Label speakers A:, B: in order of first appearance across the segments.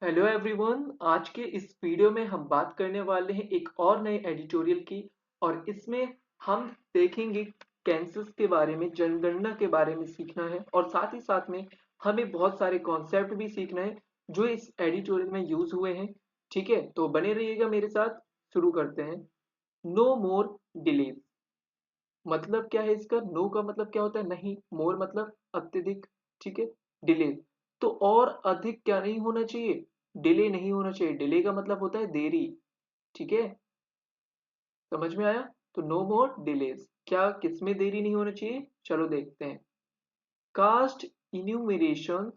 A: Hello everyone. आज के इस वीडियो में हम बात करने वाले हैं एक और नए एडिटोरियल की। और इसमें हम देखेंगे कैंसर्स के बारे में, जनगणना के बारे में सीखना है और साथ ही साथ में हमें बहुत सारे कॉन्सेप्ट भी सीखना है जो इस एडिटोरियल में यूज हुए हैं। ठीक है, तो बने रहिएगा मेरे साथ। शुरू करते हैं। नो मोर डिलेज। मतलब क्या है इसका? नो का मतलब क्या होता है? नहीं। मोर मतलब अत्यधिक। ठीक है। डिले तो और अधिक क्या नहीं होना चाहिए? डिले नहीं होना चाहिए। डिले का मतलब होता है देरी। ठीक है, समझ में आया? तो नो मोर डिलेज, क्या किसमें देरी नहीं होना चाहिए? चलो देखते हैं। Caste enumeration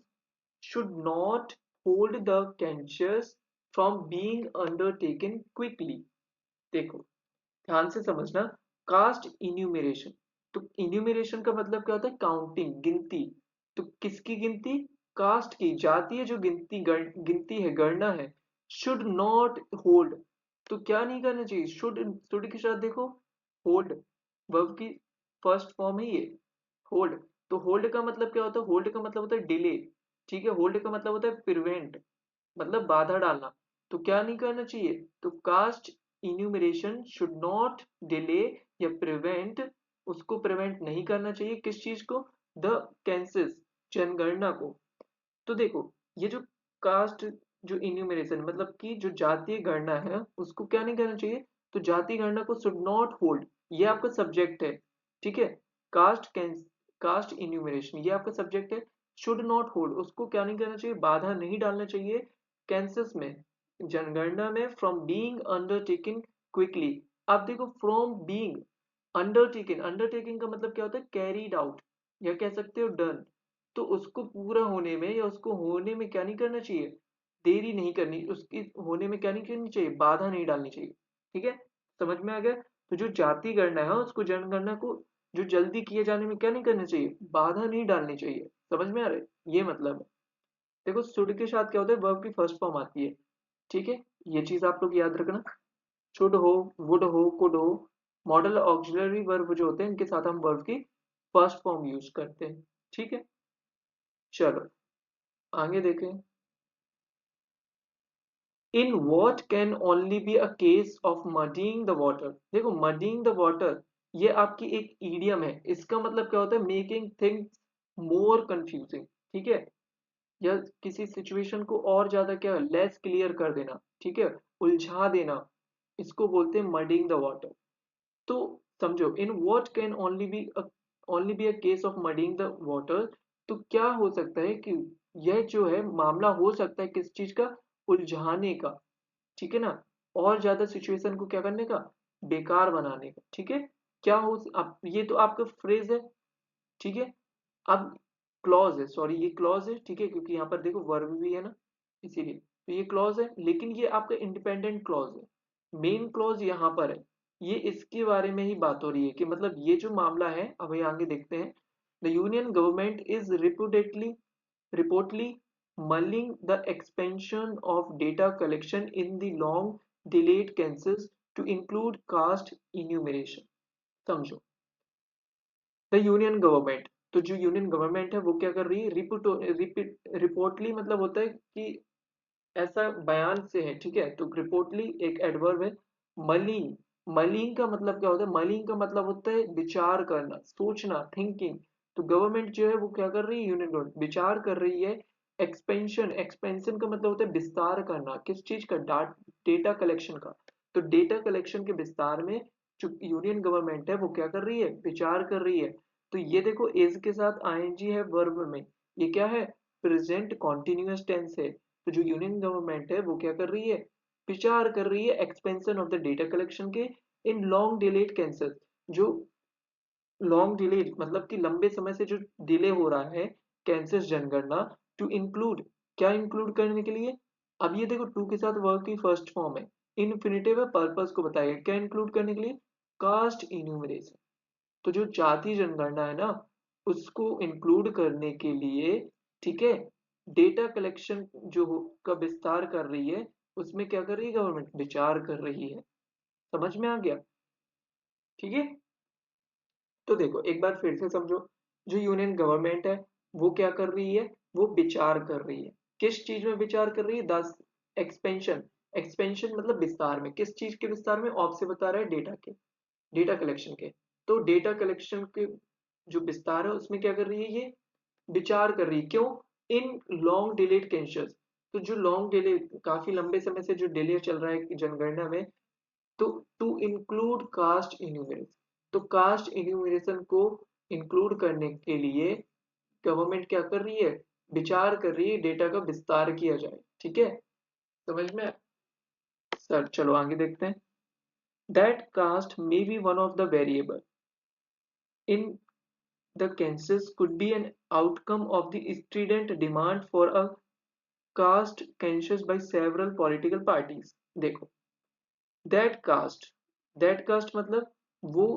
A: should not hold the census from being undertaken quickly। देखो, ध्यान से समझना। कास्ट इन्यूमरेशन, तो इन्यूमरेशन का मतलब क्या होता है? काउंटिंग, गिनती। तो किसकी गिनती? कास्ट की, जातीय जो गिनती है, गणना है। शुड नॉट होल्ड, तो क्या नहीं करना चाहिए? शुड के साथ देखो, होल्ड वर्ब की फर्स्ट फॉर्म है ये, होल्ड। तो होल्ड का मतलब क्या होता है? होल्ड का मतलब होता है डिले। ठीक है, होल्ड का मतलब होता है प्रिवेंट, मतलब बाधा डालना। तो क्या नहीं करना चाहिए? तो caste enumeration should not delay या प्रिवेंट, उसको प्रिवेंट नहीं करना चाहिए। किस चीज को? द कैंसस, जनगणना को। तो देखो, ये जो कास्ट, जो इन्यूमरेशन मतलब कि जो जातीय गणना है, उसको क्या नहीं करना चाहिए? तो जातीय गणना को शुड नॉट होल्ड, ये आपका सब्जेक्ट है। ठीक है, कास्ट कास्ट इन्यूमरेशन ये आपका सब्जेक्ट है। शुड नॉट होल्ड, उसको क्या नहीं करना चाहिए? बाधा नहीं डालना चाहिए कैंसस में, जनगणना में। From being undertaken quickly. अब देखो, फ्रॉम बीइंग अंडरटेकन, अंडरटेकिंग का मतलब क्या होता है? कैरीड आउट, या कह सकते हो डन। तो उसको पूरा होने में या उसको होने में क्या नहीं करना चाहिए? देरी नहीं करनी, उसकी होने में क्या नहीं करनी चाहिए? बाधा नहीं डालनी चाहिए। ठीक है, समझ में आ गया? तो जो जाति गणना है उसको, जनगणना को जो जल्दी किए जाने में क्या नहीं करना चाहिए? बाधा नहीं डालनी चाहिए। समझ में आ रहा है? ये मतलब है। देखो, शुड के साथ क्या होता है? वर्ब की फर्स्ट फॉर्म आती है। ठीक है, ये चीज आप लोग याद रखना। शुड हो, वुड हो, कुड हो, मॉडल ऑक्सिलरी वर्ब जो होते हैं इनके साथ हम वर्ब की फर्स्ट फॉर्म यूज करते हैं। ठीक है, चलो आगे देखें। इन what can only be a case of muddying the water। देखो, muddying द water ये आपकी एक ईडियम है। इसका मतलब क्या होता है? Making things more confusing. ठीक है, या किसी सिचुएशन को और ज्यादा क्या, लेस क्लियर कर देना। ठीक है, उलझा देना, इसको बोलते हैं muddying द water। तो समझो, इन what can only be a case of muddying the water। तो क्या हो सकता है कि यह जो है मामला हो सकता है किस चीज का? उलझाने का। ठीक है ना, और ज्यादा सिचुएशन को क्या करने का? बेकार बनाने का। ठीक है, क्या हो अब, ये तो आपका फ्रेज है। ठीक है, अब क्लॉज है, सॉरी ये क्लॉज है। ठीक है, क्योंकि यहाँ पर देखो वर्ब भी है ना, इसीलिए तो ये क्लॉज है। लेकिन ये आपका इंडिपेंडेंट क्लॉज है। मेन क्लॉज यहाँ पर है। ये इसके बारे में ही बात हो रही है कि मतलब ये जो मामला है, अब ये आगे देखते हैं। The union government is reportedly mulling the expansion of data collection in the long delayed census to include caste enumeration। समझो, द यूनियन गवर्नमेंट, तो जो यूनियन गवर्नमेंट है वो क्या कर रही है? रिपोर्टली मतलब होता है कि ऐसा बयान से है। ठीक है, तो रिपोर्टली एक एडवर्ब है। मलिंग, मलिंग का मतलब क्या होता है? मलिंग का मतलब होता है विचार करना, सोचना, थिंकिंग। तो गवर्नमेंट जो है वो क्या कर रही है? यूनियन गवर्नमेंट विचार कर रही है। एक्सपेंशन, एक्सपेंशन का मतलब होता है विस्तार करना। किस चीज का? डेटा कलेक्शन का। तो डेटा कलेक्शन के विस्तार में जो यूनियन गवर्नमेंट है वो क्या कर रही है? विचार कर रही है। तो ये देखो, इज के साथ आईएनजी है वर्ब में। ये क्या है? प्रेजेंट कॉन्टिन्यूअस टेंस है। तो जो यूनियन गवर्नमेंट है वो क्या कर रही है? विचार कर रही है expansion of the data collection के इन लॉन्ग डिलेड कैंसर। जो लॉन्ग डिले मतलब कि लंबे समय से जो डिले हो रहा है कैंसर जनगणना, टू इंक्लूड, क्या इंक्लूड करने के लिए? अब ये देखो, टू के साथ वर्ब की फर्स्ट फॉर्म है। इन्फिनिटिव है, पर्पस को बताएगा। क्या इंक्लूड करने के लिए? Caste enumeration. तो जो जाति जनगणना है ना, उसको इंक्लूड करने के लिए, ठीक है, डेटा कलेक्शन का विस्तार कर रही है। उसमें क्या कर रही है गवर्नमेंट? विचार कर रही है। समझ में आ गया? ठीक है, तो देखो एक बार फिर से समझो। जो यूनियन गवर्नमेंट है वो क्या कर रही है? वो विचार कर रही है। किस चीज में विचार कर रही है? The expansion. एक्सपेंशन मतलब विस्तार में, किस चीज के विस्तार में? ऑफ से बता रहा है डेटा के, डेटा कलेक्शन के। तो डेटा कलेक्शन के जो विस्तार है उसमें क्या कर रही है ये? विचार कर रही है। क्यों? In long delayed cancers. तो जो लॉन्ग डिले, काफी लंबे समय से जो डिले चल रहा है जनगणना में, तो टू इंक्लूड कास्ट इन्यूमरेशन, तो कास्ट इन्यूमरेशन को इंक्लूड करने के लिए गवर्नमेंट क्या कर रही है? विचार कर रही है डेटा का विस्तार किया जाए। ठीक है, समझ में? सर चलो आगे देखते हैं। That caste may be one of the variable in the census could be an outcome of the strident demand for a caste census by several political parties। देखो, that caste, that caste मतलब वो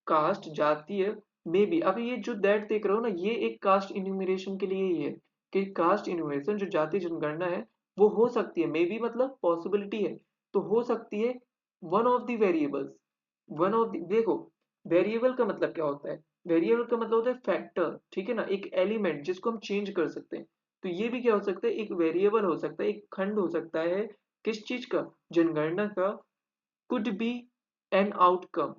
A: cast, जातीय, may be. अब ये जो that देख रहे हो ना, ये एक कास्ट इन्यूमरेशन के लिए ही है कि कास्ट इन्यूमरेशन जो जाति जनगणना है वो हो सकती है, मे बी मतलब पॉसिबिलिटी है, तो हो सकती है one of the variables. One of the, देखो वेरिएबल का मतलब क्या होता है? वेरिएबल का मतलब होता है फैक्टर, ठीक है ना, एक एलिमेंट जिसको हम चेंज कर सकते हैं। तो ये भी क्या हो सकता है? एक वेरिएबल हो सकता है, एक खंड हो सकता है। किस चीज का? जनगणना का। Could be an outcome.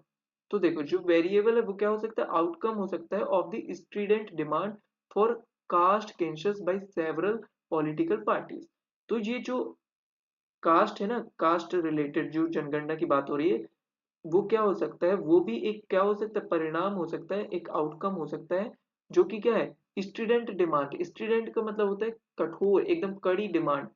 A: तो देखो जो वेरिएबल है वो क्या हो सकता है? आउटकम हो सकता है of the student demand for caste census by several political parties. तो ये जो कास्ट है ना, कास्ट रिलेटेड जो जनगणना की बात हो रही है, वो क्या हो सकता है? वो भी एक क्या हो सकता है? परिणाम हो सकता है, एक आउटकम हो सकता है, जो कि क्या है? Student demand. स्टूडेंट का मतलब होता है कठोर, एकदम कड़ी डिमांड।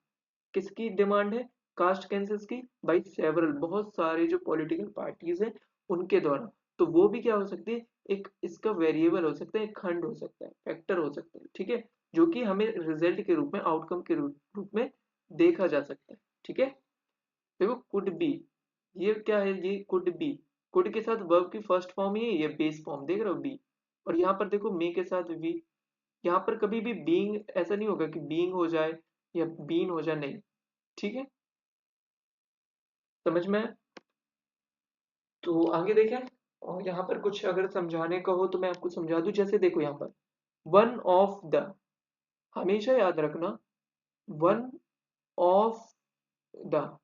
A: किसकी डिमांड है? कास्ट कैंसस की, बाई सेवरल, बहुत सारे जो पॉलिटिकल पार्टीज हैं उनके द्वारा। तो वो भी क्या हो सकती है? एक इसका वेरिएबल हो सकता है, एक खंड हो सकता है, फैक्टर हो सकता है, ठीक है, जो कि हमें रिजल्ट के रूप में, आउटकम के रूप में देखा जा सकता है। ठीक है, देखो कुड बी, ये क्या है? ये कुड बी, कुड के साथ वर्ब की फर्स्ट फॉर्म ही है, ये बेस फॉर्म देख रहे हो बी। और यहाँ पर देखो मे के साथ वी। यहाँ पर कभी भी बीइंग ऐसा नहीं होगा कि बीइंग हो जाए या बीन हो जाए, नहीं। ठीक है, समझ में आया? तो आगे देखें। और यहाँ पर कुछ अगर समझाने का हो तो मैं आपको समझा दूं। जैसे देखो यहाँ पर वन ऑफ द, हमेशा याद रखना, one of the,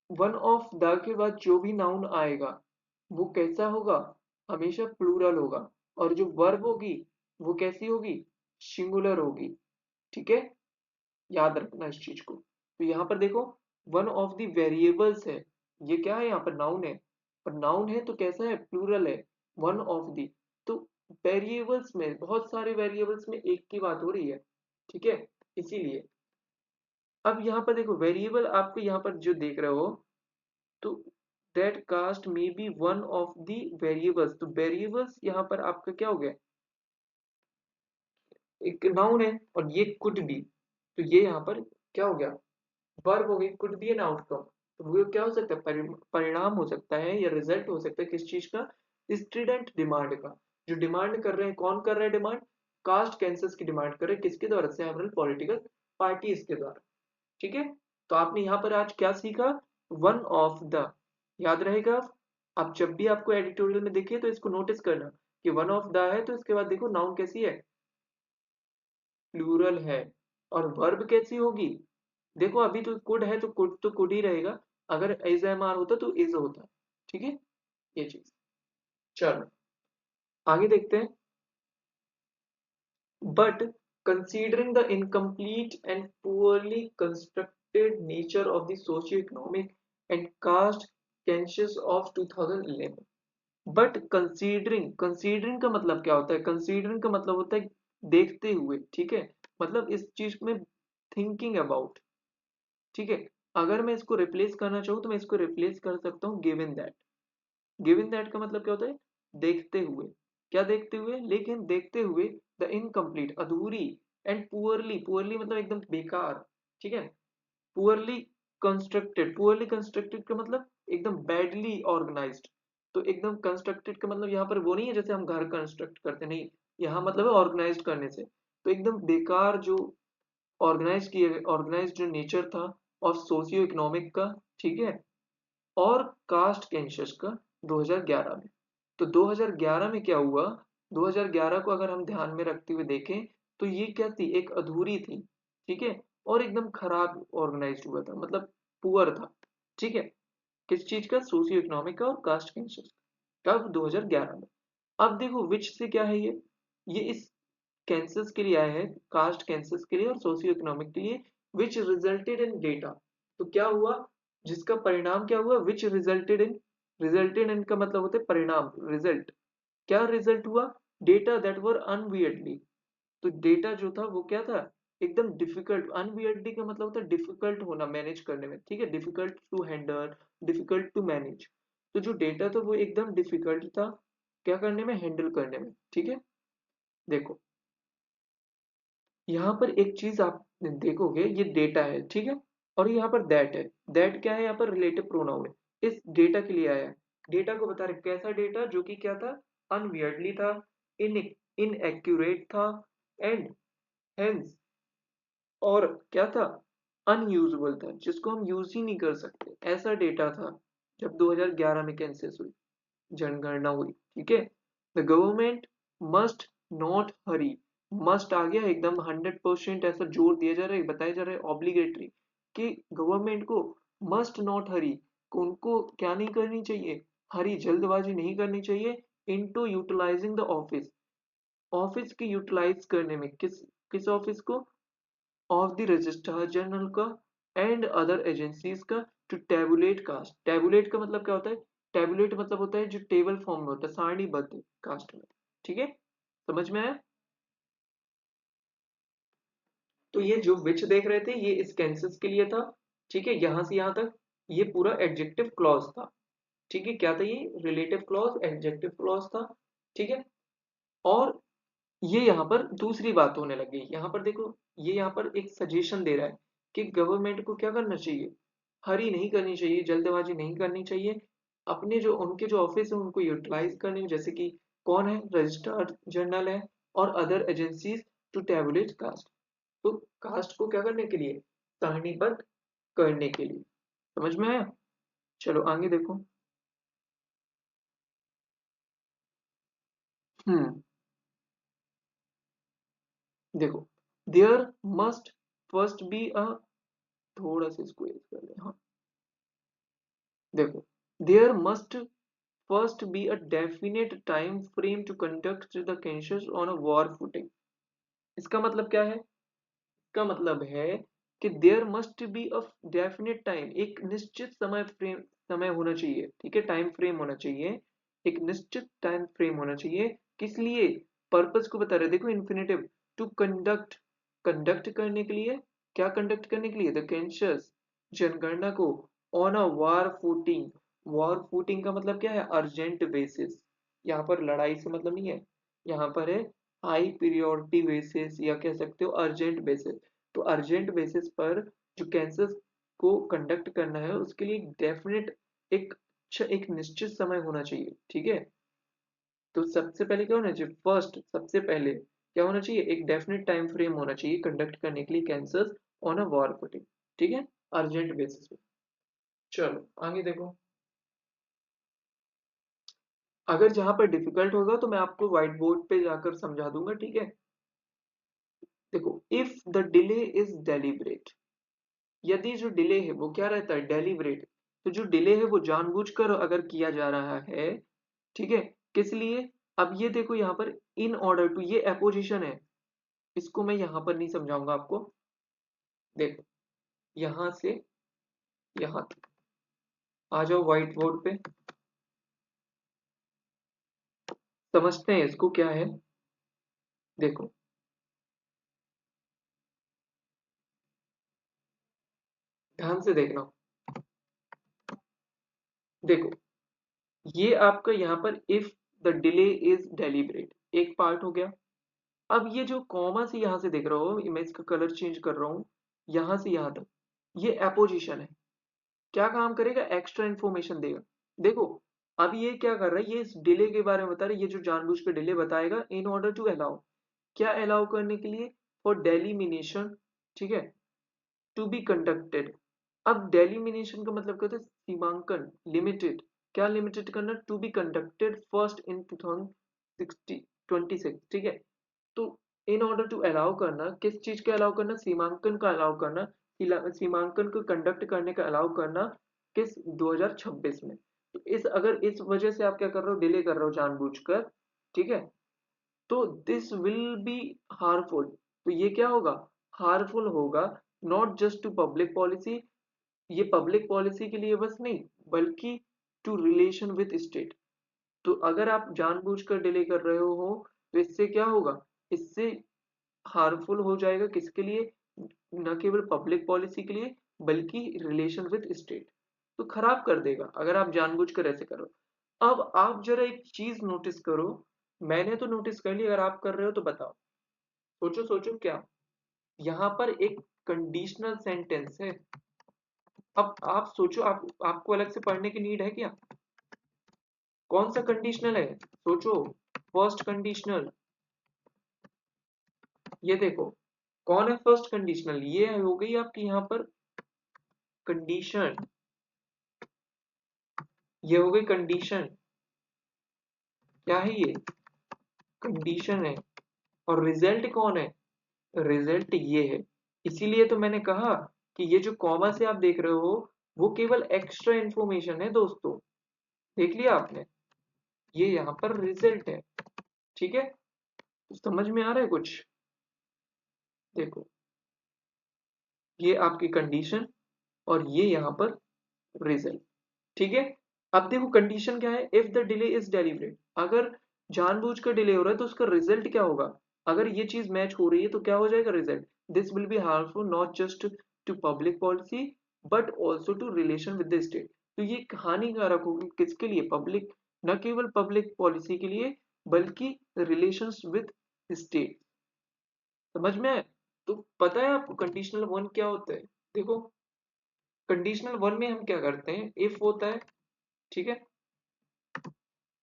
A: one of the के बाद जो भी नाउन आएगा वो कैसा होगा? हमेशा प्लूरल होगा। और जो वर्ब होगी वो कैसी होगी? सिंगुलर होगी। ठीक है, याद रखना इस चीज को। तो यहाँ पर देखो वन ऑफ द वेरिएबल्स है, ये क्या है? यहाँ पर नाउन है, और नाउन है तो कैसा है? प्लूरल है। वन ऑफ द, तो वेरिएबल्स में, बहुत सारे वेरिएबल्स में एक की बात हो रही है। ठीक है, इसीलिए अब यहाँ पर देखो वेरिएबल आपको यहाँ पर जो देख रहे हो, तो that caste may be one of the variables. तो वेरिएबल्स यहाँ पर आपका क्या हो गया? एक नाउन है, और ये कुड बी, तो ये यहाँ पर क्या हो गया? वर्ब हो गई। कुड बी एन आउटकम, तो वो क्या हो सकता है? परिणाम हो सकता है, या रिजल्ट हो सकता है किस चीज का? स्टूडेंट डिमांड का। जो डिमांड कर रहे हैं, कौन कर रहा है डिमांड? कास्ट कैंसस की डिमांड कर रहे हैं, किसके द्वारा? सेवरल पॉलिटिकल पार्टीज के द्वारा। ठीक है, तो आपने यहाँ पर आज क्या सीखा? वन ऑफ द, याद रहेगा। आप जब भी आपको एडिटोरियल में देखिए तो इसको नोटिस करना कि वन ऑफ द है, तो इसके बाद देखो नाउन कैसी है? प्लूरल है। और वर्ब कैसी होगी? देखो अभी तो कुड है तो कुड ही रहेगा। अगर इज एम आर होता तो इज होता। ठीक है, ये चीज। चलो आगे देखते हैं। But considering the incomplete and poorly constructed nature of the socio economic and caste census of 2011, but considering, considering का मतलब क्या होता है? कंसीडरिंग का मतलब होता है देखते हुए। ठीक है, मतलब इस चीज में थिंकिंग अबाउट। ठीक है, अगर मैं इसको रिप्लेस करना चाहूँ तो मैं इसको रिप्लेस कर सकता हूँ गिवन दैट। गिवन दैट का मतलब क्या होता है? देखते हुए। क्या देखते हुए? लेकिन देखते हुए द इनकम्प्लीट, अधूरी, एंड पुअरली, पुअरली मतलब एकदम बेकार। ठीक है, पुअरली कंस्ट्रक्टेड, पुअरली कंस्ट्रक्टेड का मतलब एकदम बैडली ऑर्गेनाइज्ड। तो एकदम कंस्ट्रक्टेड का मतलब यहाँ पर वो नहीं है जैसे हम घर कंस्ट्रक्ट करते, नहीं, यहाँ मतलब है ऑर्गेनाइज्ड करने से। तो एकदम बेकार जो ऑर्गेनाइज किए, ऑर्गेनाइज जो नेचर था और सोशियो इकोनॉमिक का। ठीक है, और कास्ट कैंसस का 2011 में। तो 2011 में क्या हुआ? 2011 को अगर हम ध्यान में रखते हुए देखें तो ये क्या थी? एक अधूरी थी। ठीक है, और एकदम खराब ऑर्गेनाइज्ड हुआ था, मतलब पुअर था, ठीक है। किस चीज का? सोशियो इकोनॉमिक का और कास्ट कैंसर। कब? 2011 में। अब देखो विच से क्या है ये इस कैंसर्स के लिए आया है, कास्ट कैंसर्स के लिए और सोशियो इकोनॉमिक के लिए, विच रिजल्टेड इन डेटा। तो क्या हुआ, जिसका परिणाम क्या हुआ? विच रिजल्टेड इन का मतलब होता है परिणाम, रिजल्ट। क्या रिजल्ट हुआ? डेटा दैट वर अनवियर्डली। तो डेटा जो था वो क्या था? एकदम डिफिकल्ट। अनवियर्डली का मतलब होता है डिफिकल्ट होना मैनेज करने में, ठीक है, difficult to handle, difficult to manage. तो जो डेटा था वो एकदम डिफिकल्ट था क्या करने में? हैंडल करने में, ठीक है। देखो यहाँ पर एक चीज आप देखोगे, ये डेटा है, ठीक है, और यहाँ पर दैट है। दैट क्या है? यहाँ पर रिलेटिव प्रोनाउन है, इस डेटा के लिए आया है। डेटा को बता रहे कैसा डेटा, जो कि क्या था? अनवियर्डली था, इन इनएक्यूरेट था, एंड हेंस, और क्या था? अनयूजेबल था, जिसको हम यूज ही नहीं कर सकते, ऐसा डेटा था जब 2011 में कैंसस हुई, जनगणना हुई, ठीक है। The government must not hurry. Must आ गया एकदम 100%, ऐसा जोर दिया जा रहा है, बताया जा रहा है ऑब्लिगेटरी, कि गवर्नमेंट को मस्ट नॉट हरी, उनको क्या नहीं करनी चाहिए? हरी, जल्दबाजी नहीं करनी चाहिए, into utilizing the office. Office की यूटिलाइज करने में, किस ऑफिस को? ऑफ द रजिस्ट्रार जनरल का एंड अदर एजेंसीज का, टू टेबुलेट कास्ट। टेबुलेट का मतलब क्या होता है? टेबुलेट मतलब होता है जो टेबल फॉर्म में होता है, सारणीबद्ध कास्ट में, ठीक है। समझ में आया? तो ये जो विच देख रहे थे ये इस कैंसस के लिए था, ठीक है, यहां से यहां तक ये पूरा एडजेक्टिव क्लॉज था, ठीक है। क्या था ये? रिलेटिव क्लॉज, एडजेक्टिव क्लॉज था, ठीक है। और ये यहाँ पर दूसरी बात होने लगी, यहाँ पर देखो, ये यहाँ पर एक सजेशन दे रहा है कि गवर्नमेंट को क्या करना चाहिए? हरी नहीं करनी चाहिए, जल्दबाजी नहीं करनी चाहिए, अपने जो उनके जो ऑफिस है उनको यूटिलाइज करने, जैसे कि कौन है? रजिस्ट्रार जनरल है, और other agencies, to tabulate caste. तो कास्ट को क्या करने के लिए? सारणीबद्ध करने के लिए। समझ में आया? चलो आगे देखो। हम्म देखो, there must first be a, थोड़ा सा इसको एज कर ले, हाँ। देखो, there must first be a definite time frame to conduct the census on a war footing. इसका मतलब क्या है? इसका मतलब है कि there must be a definite time, एक निश्चित समय होना चाहिए, ठीक है, टाइम फ्रेम होना चाहिए, एक निश्चित टाइम फ्रेम होना चाहिए। किस लिए? पर्पस को बता रहे, देखो इन्फिनेटिव, टू कंडक्ट, कंडक्ट करने के लिए। क्या कंडक्ट करने के लिए? द कैंसस, जनगणना को, on a war footing. War footing का मतलब क्या है? Urgent basis. यहाँ पर लड़ाई से मतलब नहीं है, यहाँ पर है हाई पीरियोरिटी बेसिस, या कह सकते हो अर्जेंट बेसिस। तो अर्जेंट बेसिस पर जो कैंसर को कंडक्ट करना है उसके लिए डेफिनेट एक एक निश्चित समय होना चाहिए, ठीक है। तो सबसे पहले क्या होना चाहिए? फर्स्ट, सबसे पहले क्या होना चाहिए? एक डेफिनेट टाइम फ्रेम होना चाहिए कंडक्ट करने के लिए cancer on a war footing, ठीक है, अर्जेंट बेसिस पे। चलो आगे देखो। अगर जहां पर डिफिकल्ट होगा तो मैं आपको व्हाइट बोर्ड पे जाकर समझा दूंगा, ठीक है। देखो, if the delay is deliberate, यदि जो डिले है वो क्या रहता है? डेलिबरेट। तो जो डिले है वो जानबूझकर अगर किया जा रहा है, ठीक है, किस लिए? अब ये देखो यहाँ पर इन ऑर्डर टू, ये एपोजिशन है, इसको मैं यहाँ पर नहीं समझाऊंगा आपको। देखो, यहां से यहाँ तक आ जाओ व्हाइट बोर्ड पे, समझते हैं इसको क्या है। देखो, ध्यान से देखना। देखो, ये आपका यहाँ पर if the delay is deliberate एक पार्ट हो गया। अब ये जो कॉमा से यहां से देख रहे हो, मैं इसका कलर चेंज कर रहा हूं, यहां से यहां तक, ये एपोजिशन है। क्या काम करेगा? एक्स्ट्रा इंफॉर्मेशन देगा। देखो, अब ये क्या कर रहा है? ये इस डिले के बारे में बता रहा है, ये जो जानबूझ के डिले बताएगा इन ऑर्डर टू अलाउ, क्या अलाउ करने के लिए? फॉर डेलिमिनेशन, ठीक है, टू बी कंडक्टेड। अब डेलिमिनेशन का मतलब क्या होता है? सीमांकन, लिमिटेड। क्या लिमिटेड करना? To be conducted first in 2026, ठीक है। तो इन ऑर्डर टू अलाउ करना, किस चीज का अलाउ करना, सीमांकन का अलाउ करना, सीमांकन को कंडक्ट करने का अलाउ करना किस 2026 में। तो इस अगर इस वजह से आप क्या कर रहे हो, डिले कर रहे हो जानबूझकर, ठीक है, तो दिस विल बी हार्मफुल। तो ये क्या होगा, हार्मफुल होगा, not just to public policy, ये पब्लिक पॉलिसी के लिए बस नहीं, बल्कि टू रिलेशन विद स्टेट। तो अगर आप जानबूझकर डिले कर रहे हो तो इससे क्या होगा, इससे हार्मफुल हो जाएगा किसके लिए, न केवल पब्लिक पॉलिसी के लिए बल्कि रिलेशन विद स्टेट, तो खराब कर देगा अगर आप जानबूझकर ऐसे करो। अब आप जरा एक चीज नोटिस करो, मैंने तो नोटिस कर ली, अगर आप कर रहे हो तो बताओ। सोचो सोचो क्या, यहाँ पर एक कंडीशनल सेंटेंस है। अब आप सोचो, आपको अलग से पढ़ने की नीड है क्या, कौन सा कंडीशनल है, सोचो। फर्स्ट कंडीशनल, ये देखो कौन है फर्स्ट कंडीशनल, ये हो गई आपकी यहाँ पर कंडीशन, ये हो गई कंडीशन, क्या है ये, कंडीशन है। और रिजल्ट कौन है, रिजल्ट ये है। इसीलिए तो मैंने कहा कि ये जो कॉमा से आप देख रहे हो वो केवल एक्स्ट्रा इंफॉर्मेशन है दोस्तों, देख लिया आपने, ये यहाँ पर रिजल्ट है, ठीक है। तो समझ में आ रहा है कुछ, देखो ये आपकी कंडीशन और ये यहाँ पर रिजल्ट, ठीक है। अब देखो कंडीशन क्या है, if the delay is deliberate, अगर जानबूझकर डिले हो रहा है तो उसका रिजल्ट क्या होगा, अगर ये चीज मैच हो रही है तो क्या हो जाएगा result, this will be harmful not just to public policy but also to relation with the state. तो ये हानिकारक होगी किसके लिए, पब्लिक, न केवल पब्लिक पॉलिसी के लिए बल्कि रिलेशंस विद स्टेट। समझ में आया। तो पता है आपको कंडीशनल वन क्या होता है, देखो कंडीशनल वन में हम क्या करते हैं, इफ होता है, ठीक है,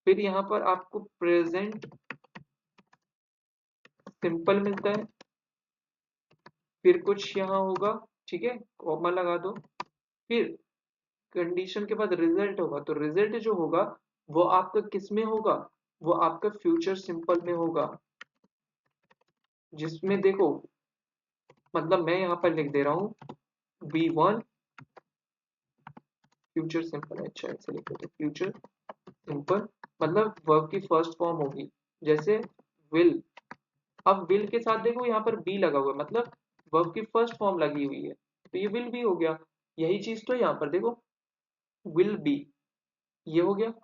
A: फिर यहाँ पर आपको प्रेजेंट सिंपल मिलता है, फिर कुछ यहाँ होगा, ठीक है, कॉमा लगा दो, फिर कंडीशन के बाद रिजल्ट होगा, तो रिजल्ट जो होगा वो आपका किस में होगा, वो आपका फ्यूचर सिंपल में होगा, जिसमें देखो, मतलब मैं यहाँ पर लिख दे रहा हूँ V1 फ्यूचर सिंपल है, अच्छा ऐसे लिख दो, फ्यूचर सिंपल, मतलब वर्ब की फर्स्ट फॉर्म होगी, जैसे विल। अब विल के साथ देखो यहाँ पर बी लगा हुआ है, मतलब वर्ब की फर्स्ट फॉर्म लगी हुई है, तो ये विल बी हो गया। यही चीज तो यहाँ पर देखो, विल बी, ये हो गया,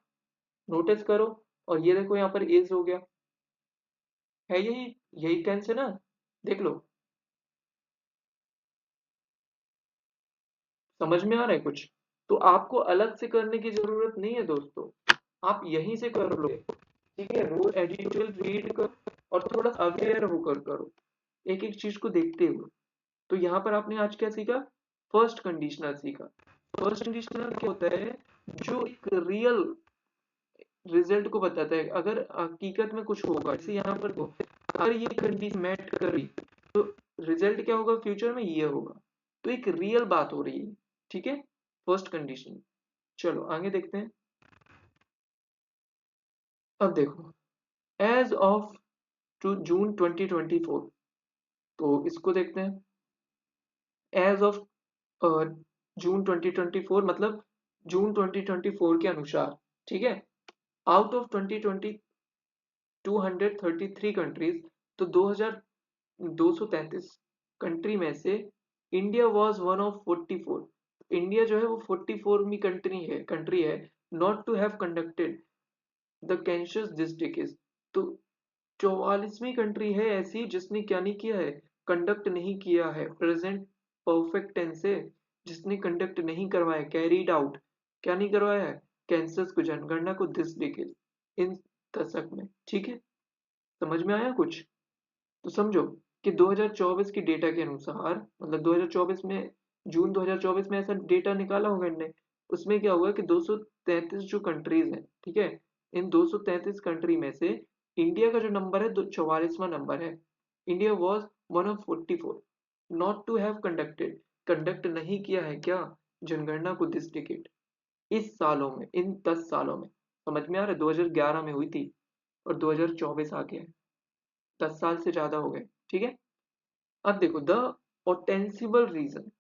A: नोटिस करो। और ये देखो यहाँ पर इज हो गया, है यही, यही टेंस है ना, देख लो, समझ में आ रहा है कुछ। तो आपको अलग से करने की जरूरत नहीं है दोस्तों, आप यहीं से कर लो, ठीक है, रोज एडिटोरियल रीड करो और थोड़ा अवेयर होकर करो, एक एक चीज को देखते हुए। तो यहाँ पर आपने आज क्या सीखा, फर्स्ट कंडीशनल सीखा। फर्स्ट कंडीशनल क्या होता है, जो एक रियल रिजल्ट को बताता है, अगर हकीकत में कुछ होगा, जैसे यहाँ पर तो अगर ये कंडीशन मैच कर रही तो रिजल्ट क्या होगा, फ्यूचर में ये होगा, तो एक रियल बात हो रही है, ठीक है, फर्स्ट कंडीशन। चलो आगे देखते हैं। अब देखो, एज ऑफ टू जून 2024, तो इसको देखते हैं, एज ऑफ जून 2024 मतलब जून 2024 के अनुसार, ठीक है, आउट ऑफ 2020 233 कंट्रीज, तो 2233 कंट्री में से India was one of 44, India जो है वो 44वीं कंट्री है not to have conducted the census this decade. तो 44वीं कंट्री है ऐसी जिसने क्या नहीं किया है, कंडक्ट नहीं किया है, प्रेजेंट परफेक्ट टेंस है, जिसने कंडक्ट नहीं करवाया, कैरीड आउट, क्या नहीं करवाया है, कैंसस को, जनगणना को, दिस डिकेड, इन दशक में, ठीक है। समझ में आया कुछ। तो समझो कि 2024 की डेटा के अनुसार, मतलब 2024 में, जून 2024 में ऐसा डेटा निकाला होगा इनने, उसमें क्या हुआ कि 233 जो कंट्रीज हैं, ठीक है, इन 233 कंट्री में से इंडिया का जो नंबर है 44वां नंबर है। India was one of 44 not to have conducted, conducted नहीं किया है क्या, जनगणना को दिस डिकेड, इस सालों में, इन 10 सालों में। समझ में आ रहा है, 2011 में हुई थी और 2024 आ गया है, 10 साल से ज्यादा हो गए, ठीक है। अब देखो द ओटेंसिबल रीजन,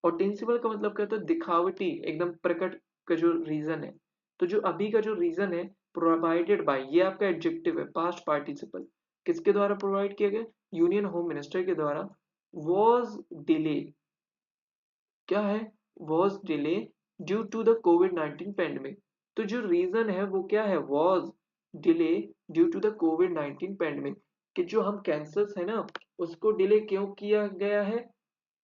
A: ओटेंसिबल का मतलब क्या होता है, दिखावटी, एकदम प्रकट का जो रीजन है। तो जो अभी का जो रीजन है, प्रोवाइडेड बाय, ये आपका एडजेक्टिव है, पास्ट पार्टिसिपल, किसके द्वारा प्रोवाइड किया गया, यूनियन होम मिनिस्टर के द्वारा, वॉज डिले, क्या है, was delay due to the Covid 19 pandemic. तो जो रीजन है वो क्या है, was delay due to the Covid 19 pandemic, कि जो हम कैंसर्स है ना उसको डिले क्यों किया गया है,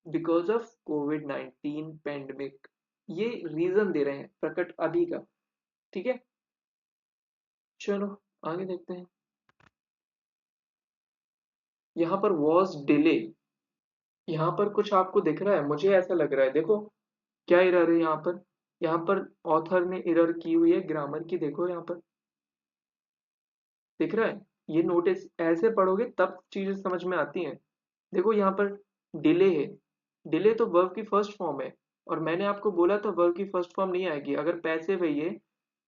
A: बिकॉज ऑफ कोविड 19 पेंडेमिक। ये रीजन दे रहे हैं प्रकट अभी का, ठीक है। चलो आगे देखते हैं। यहाँ पर वॉज डिले, यहाँ पर कुछ आपको दिख रहा है, मुझे ऐसा लग रहा है, देखो क्या एरर है यहाँ पर, यहाँ पर ऑथर ने एरर की हुई है ग्रामर की, देखो यहाँ पर दिख रहा है। ये नोटिस ऐसे पढ़ोगे तब चीजें समझ में आती हैं। देखो यहाँ पर डिले है, डिले तो वर्ब की फर्स्ट फॉर्म है, और मैंने आपको बोला था वर्ब की फर्स्ट फॉर्म नहीं आएगी, अगर पैसिव है ये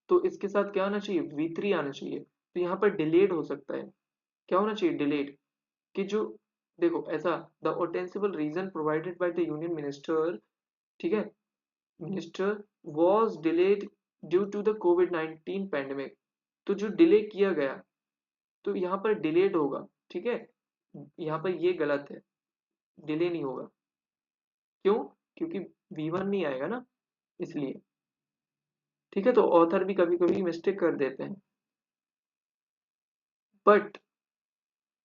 A: तो इसके साथ क्या आना चाहिए, V3 आना चाहिए। तो यहाँ पर डिलेड हो सकता है, क्या होना चाहिए, डिलेड, कि जो, देखो ऐसा, the ostensible reason provided by the union minister, ठीक है, minister was delayed due to the Covid 19 pandemic. तो जो डिले किया गया, तो यहाँ पर डिलेड होगा, ठीक है, यहाँ पर ये गलत है, डिले नहीं होगा, क्यों, क्योंकि V1 नहीं आएगा ना, इसलिए, ठीक है। तो ऑथर भी कभी कभी मिस्टेक कर देते हैं, बट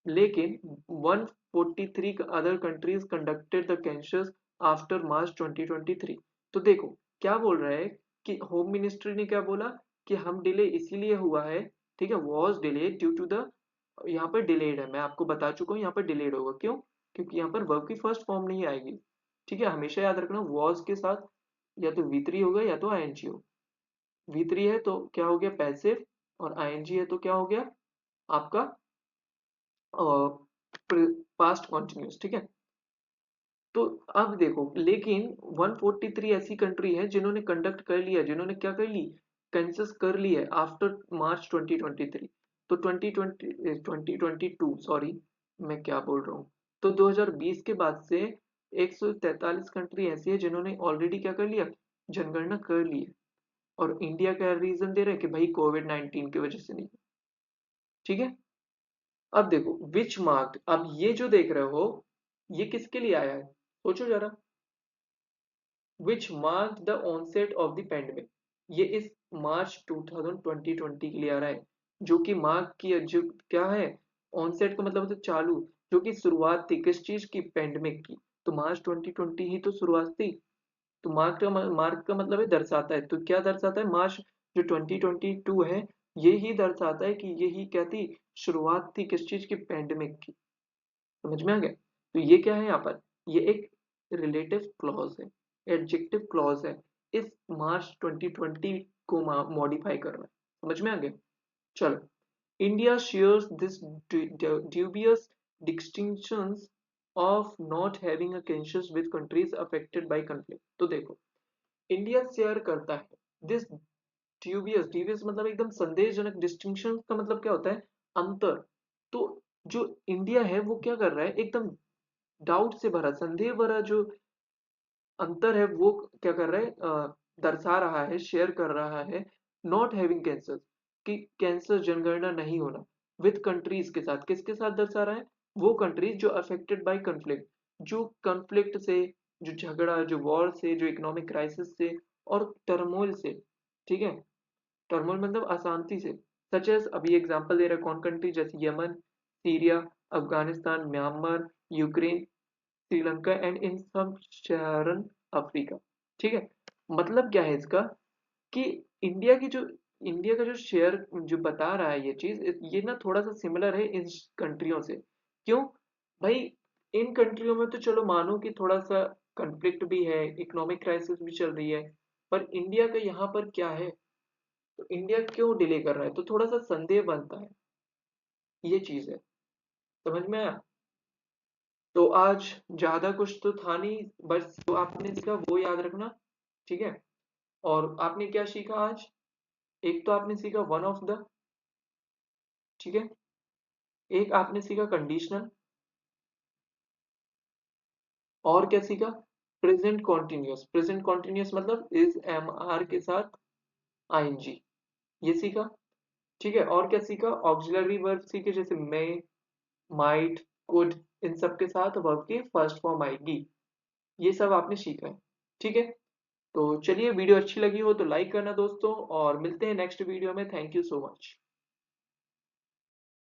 A: लेकिन 143 other countries conducted the cancers after March 2023। तो देखो क्या बोल रहा है, कि होम मिनिस्ट्री ने क्या बोला, कि हम डिले इसीलिए हुआ है, ठीक है, was delayed due to the, यहाँ पर डिलेड है, मैं आपको बता चुका हूँ यहाँ पर डिलेड होगा, क्यों, क्योंकि यहाँ पर वर्ब की फर्स्ट फॉर्म नहीं आएगी, ठीक है। हमेशा याद रखना वॉज के साथ या तो V3 होगा या तो ING हो। V3 है तो क्या हो गया, पैसिव, और ING है तो क्या हो गया आपका पास्ट कॉन्टिन्यूस, ठीक है। तो अब देखो, लेकिन 143 ऐसी कंट्री है जिन्होंने कंडक्ट कर लिया, जिन्होंने क्या कर ली, कंसेस कर ली है आफ्टर मार्च 2023। तो 2022, सॉरी मैं क्या बोल रहा हूँ, तो 2020 के बाद से 143 कंट्री ऐसी है जिन्होंने ऑलरेडी क्या कर लिया, जनगणना कर ली है। और इंडिया का रीजन दे रहे हैं कि भाई कोविड 19 की वजह से नहीं, ठीक है। अब देखो विच मार्क्ड, अब ये जो देख रहे हो ये किसके लिए आया है, सोचो जरा, which mark the onset of the pandemic, ये इस मार्च 2020 के लिए आ रहा है, जो कि मार्क की जो क्या है, ऑनसेट का मतलब होता है चालू, जो कि शुरुआत थी किस चीज की, पेंडेमिक की। तो मार्च 2020 ही तो शुरुआत थी। तो मार्क का मतलब है दर्शाता है, तो क्या दर्शाता है, मार्च जो 2022 है, ये ही दर्शाता है कि यही क्या थी, शुरुआत थी किस चीज की, पेंडेमिक की। समझ में आ गया। तो ये क्या है यहाँ पर, ये एक रिलेटिव क्लॉज है, एडजेक्टिव क्लॉज है, इस मार्च 2020 को मॉडिफाई कर रहा है। समझ में आ गया। चलो, India shares this dubious distinctions of not having a conscience with countries affected by conflict। तो देखो इंडिया शेयर करता है दिस dubious मतलब एकदम संदेहजनक, डिस्टिंक्शन का मतलब क्या होता है, अंतर। तो जो इंडिया है वो क्या कर रहा है, एकदम डाउट से भरा, संदेह भरा जो अंतर है वो क्या कर रहा है, दर्शा रहा है, शेयर कर रहा है, नॉट हैविंग कैंसर, कि कैंसर जनगणना नहीं होना, विद कंट्रीज के साथ, किसके साथ दर्शा रहा है, वो कंट्रीज जो अफेक्टेड बाय कन्फ्लिक्ट, जो कन्फ्लिक्ट से, जो झगड़ा, जो वॉर से, जो इकोनॉमिक क्राइसिस से और टर्मोइल से, ठीक है, टर्मोइल मतलब अशांति से, सच एज, अभी एग्जांपल दे रहा है कौन कंट्री, जैसे Yemen, Syria, Afghanistan, Myanmar, Ukraine, Sri Lanka and in सब शहरन अफ्रीका, ठीक है। मतलब क्या है इसका, कि इंडिया की जो, इंडिया का जो शेयर जो बता रहा है ये चीज, ये ना थोड़ा सा सिमिलर है इन कंट्रियों से। क्यों भाई, इन कंट्रियों में तो चलो मानो कि थोड़ा सा कंफ्लिक्ट भी है, इकोनॉमिक क्राइसिस भी चल रही है, पर इंडिया का यहाँ पर क्या है, तो इंडिया क्यों डिले कर रहा है, तो थोड़ा सा संदेह बनता है, ये चीज है। समझ में आया। तो आज ज्यादा कुछ तो था नहीं, बस जो आपने सीखा वो याद रखना, ठीक है। और आपने क्या सीखा आज, एक तो आपने सीखा वन ऑफ द, ठीक है, एक आपने सीखा कंडीशनल, और क्या सीखा? Present continuous. प्रेजेंट कॉन्टिन्यूअस मतलब इज एम आर के साथ आईएनजी, ये सीखा। ठीक है, और क्या सीखा? ऑक्सिलरी वर्ब सीखे, जैसे मे, माइट, कुड, इन सब के साथ वर्ब की फर्स्ट फॉर्म आएगी। ये सब आपने सीखा है। ठीक है, तो चलिए, वीडियो अच्छी लगी हो तो लाइक करना दोस्तों, और मिलते हैं नेक्स्ट वीडियो में। Thank you so much.